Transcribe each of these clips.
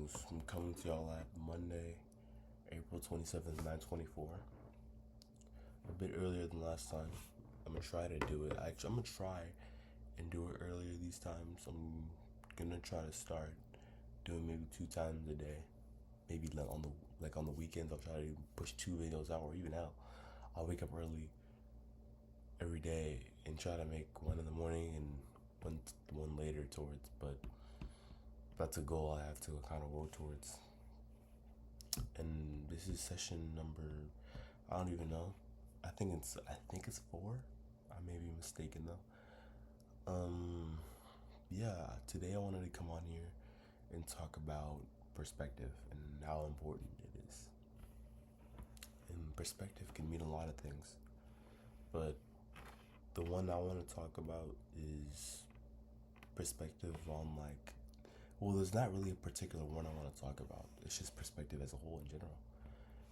Jones. I'm coming to y'all at Monday, April 27th, 9:24. A bit earlier than last time. I'm gonna try to do it. I'm gonna try and do it earlier these times. I'm gonna try to start doing maybe 2 times a day. Maybe on the weekends, I'll try to push 2 videos out, or even hell, I'll wake up early every day and try to make one in the morning and one later towards. But that's a goal I have to kind of work towards. And this is session number, I don't even know. I think it's 4. I may be mistaken though. Yeah, today I wanted to come on here and talk about perspective and how important it is. And perspective can mean a lot of things, but the one I want to talk about is perspective on, like, well, there's not really a particular one I want to talk about. It's just perspective as a whole in general,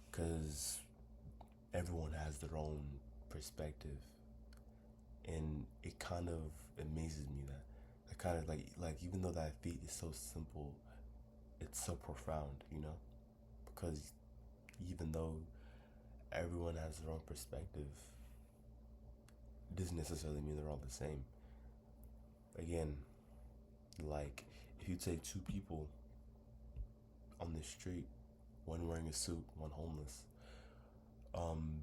because everyone has their own perspective, and it kind of amazes me that I kind of like even though that feat is so simple, it's so profound, because even though everyone has their own perspective, it doesn't necessarily mean they're all the same. Again, like, if you take two people on the street, one wearing a suit, one homeless,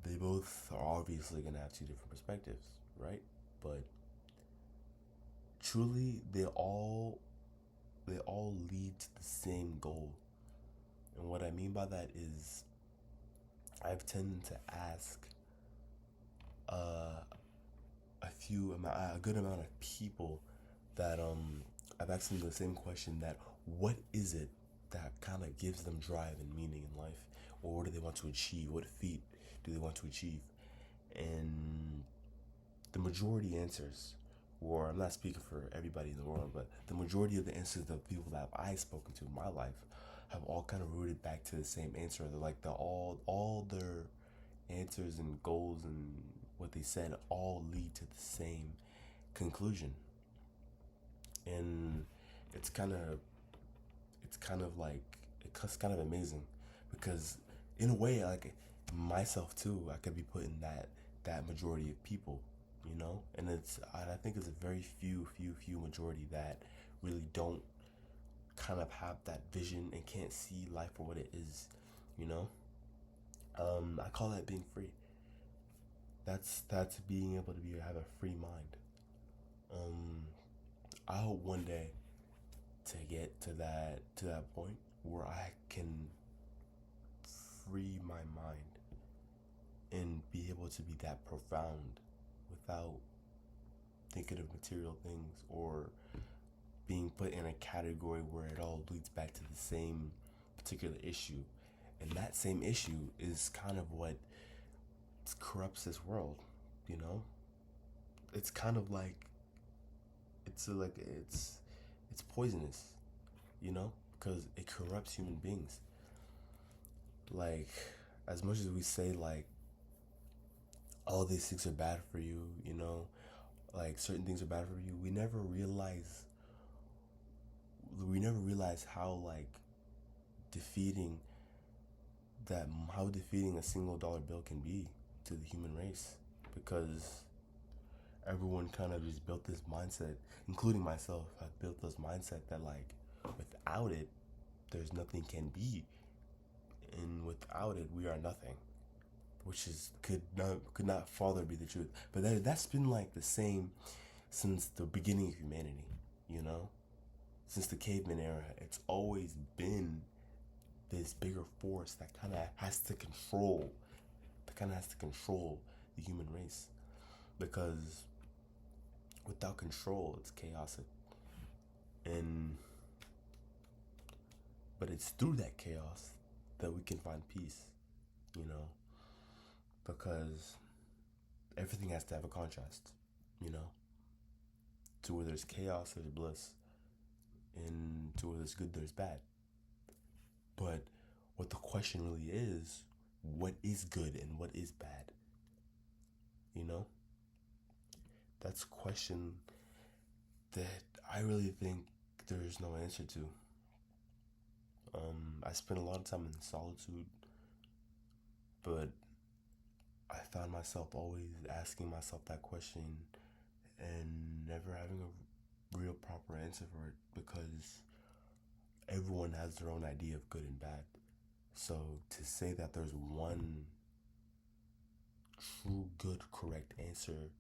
they both are obviously gonna have two different perspectives, right? But truly, they all lead to the same goal. And what I mean by that is, I've tended to ask a good amount of people that I've asked them the same question, that what is it that kind of gives them drive and meaning in life, or what do they want to achieve? What feat do they want to achieve? And the majority answers, or I'm not speaking for everybody in the world, but the majority of the answers of people that I've spoken to in my life have all kind of rooted back to the same answer. They're like all their answers and goals and what they said all lead to the same conclusion. And it's kind of like, it's kind of amazing, because in a way, like, myself too, I could be put in that majority of people, and I think it's a very few majority that really don't kind of have that vision and can't see life for what it is, you know. I call that being free. That's being able to have a free mind. I hope one day to get to that point where I can free my mind and be able to be that profound without thinking of material things, or being put in a category where it all leads back to the same particular issue. And that same issue is kind of what corrupts this world, you know? It's kind of like, it's poisonous, because it corrupts human beings. Like, as much as we say, like, all these things are bad for you, like, certain things are bad for you, we never realize how, like, defeating how defeating a single dollar bill can be to the human race, because everyone kind of just built this mindset, including myself. I've built this mindset that, like, without it, there's nothing can be, and without it, we are nothing, which is could not further be the truth. But that's been like the same since the beginning of humanity, since the caveman era. It's always been this bigger force that kind of has to control the human race, because without control, it's chaotic. And but it's through that chaos that we can find peace, you know, because everything has to have a contrast, you know. To where there's chaos, there's bliss, and to where there's good, there's bad. But what the question really is, what is good and what is bad? You know? That's a question that I really think there's no answer to. I spent a lot of time in solitude, but I found myself always asking myself that question and never having a real proper answer for it, because everyone has their own idea of good and bad. So to say that there's one true good correct answer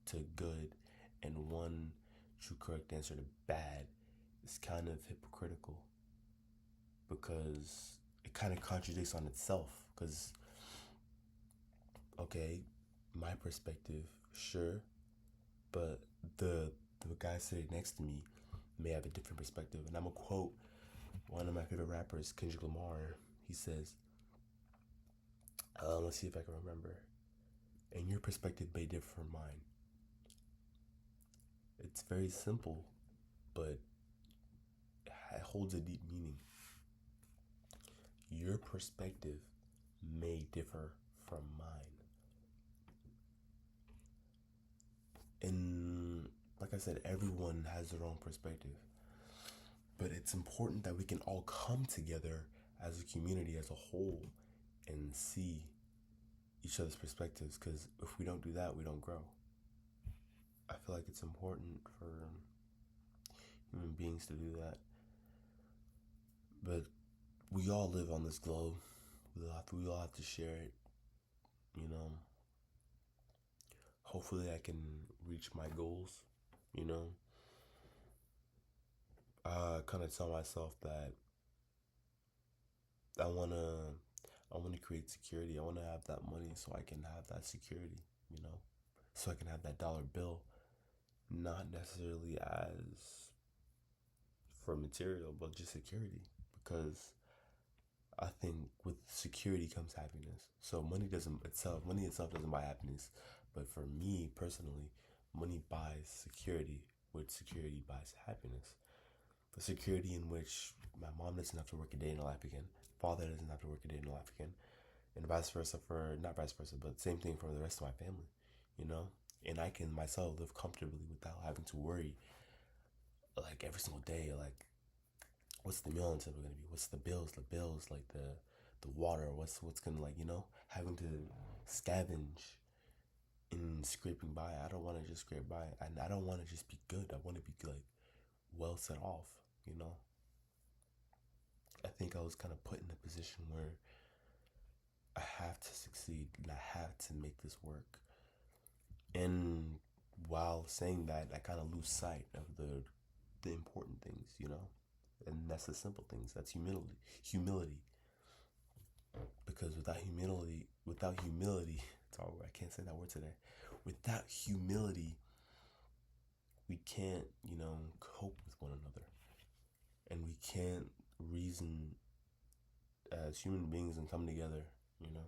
to good and one true correct answer to bad is kind of hypocritical, because it kind of contradicts on itself. Because, okay, my perspective, sure, but the guy sitting next to me may have a different perspective. And I'm gonna quote one of my favorite rappers, Kendrick Lamar. He says, let's see if I can remember. And your perspective may differ from mine. It's very simple, but it holds a deep meaning. Your perspective may differ from mine. And like I said, everyone has their own perspective. But it's important that we can all come together as a community, as a whole, and see each other's perspectives, because if we don't do that, we don't grow. I feel like it's important for human beings to do that. But we all live on this globe. We all have to share it, you know. Hopefully I can reach my goals, you know. I kind of tell myself that I want to create security. I want to have that money so I can have that security, you know. So I can have that dollar bill, not necessarily as for material, but just security, because I think with security comes happiness. So money itself doesn't buy happiness, but for me personally, money buys security, which security buys happiness. The security in which my mom doesn't have to work a day in her life again, father doesn't have to work a day in her life again, and vice versa not vice versa, but same thing for the rest of my family, you know? And I can myself live comfortably without having to worry, like every single day, like what's the meal on the table gonna be? What's the bills, like the water, what's gonna, like, you know, having to scavenge and scraping by. I don't want to just scrape by, and I don't want to just be good. I want to be like well set off, you know. I think I was kind of put in a position where I have to succeed and I have to make this work. And while saying that, I kind of lose sight of the important things, you know. And that's the simple things. That's humility. Because without humility, it's all I can't say that word today. Without humility, we can't, you know, cope with one another, and we can't reason as human beings and come together, you know.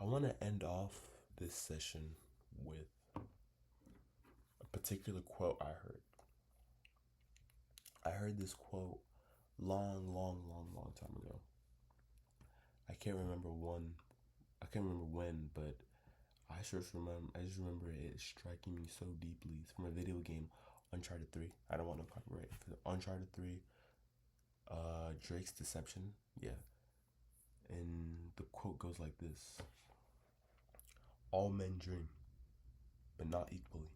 I want to end off this session with a particular quote I heard. I heard this quote long time ago. I can't remember when, but I just remember it striking me so deeply. It's from a video game, Uncharted 3. I don't want no copyright. Uncharted 3, Drake's Deception. Yeah. And the quote goes like this: all men dream, but not equally.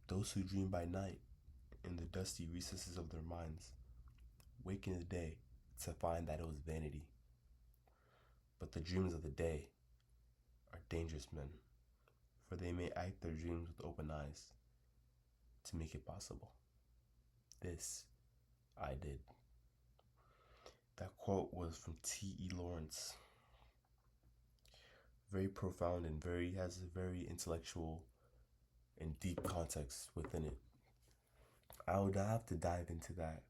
Those who dream by night, in the dusty recesses of their minds, wake in the day to find that it was vanity. But the dreamers of the day are dangerous men, for they may act their dreams with open eyes to make it possible. This I did. That quote was from T.E. Lawrence. Very profound and has a very intellectual and deep context within it. I would have to dive into that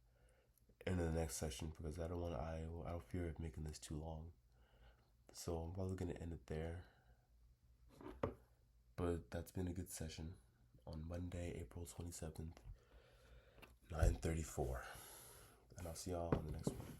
in the next session, because I don't fear of making this too long. So I'm probably gonna end it there. But that's been a good session on Monday, April 27th, 9:34. And I'll see y'all on the next one.